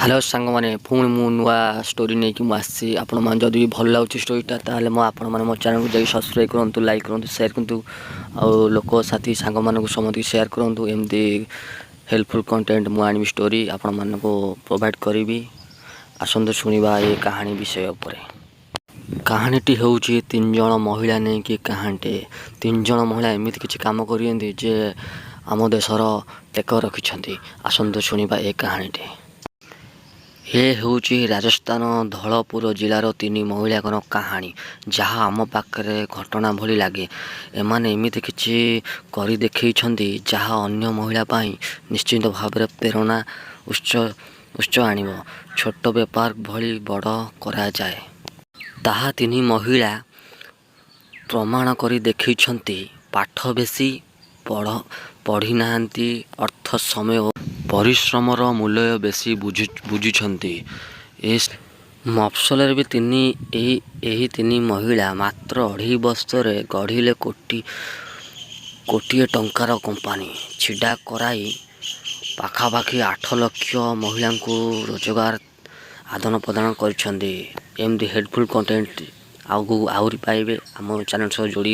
Hello सांग मैंने पुणी मु नुआ स्टोरी नहीं कि आसी आपण मैंने जब भी भल लगे स्टोरीटा ताल आपण मैंने मो चैनल को जाइए सब्सक्राइब करूँ लाइक करूँ शेयर करूँ आ लोक साथी सांग मानक समझ शेयर करूँ एमती हेल्पफुल कंटेंट मु आनी स्टोरी आपण मानक प्रोवाइड करी आसतु शुणा ये कहानी विषय पर। कहानीटी हूँ तीन जन महिला नहीं कि कहानीटे तीन जन महिला एमती किसी कम कर आम देशर टेक रखिंट आसतु शुणा ये कहानीटे। ये हूँ राजस्थान धौलपुर जिलार तीन महिला कहानी जहाँ आम पाखे घटना भली लगे। एमाने एमती किसी कर देखते जहाँ अन्य महिला निश्चित भाव में प्रेरणा उच्च आनिब छोट बेपार भली बड़ करा जाए ताहा तीन महिला प्रमाण कर देखते। पाठ बेसी पढ़ी नाहंती अर्थ समय परिश्रमर मूल्य बेसी बुझुंट। मफसल भी तीन महिला मात्र 2.5 वर्ष गढ़िले कोटिए टंकार कंपानी छिड़ा कराई पाखापाखि 8 लाख महिला को रोजगार आदान प्रदान कर हेल्पफुल कंटेंट आगु आहुरी पाइबे आम चैनल सह जोड़ी।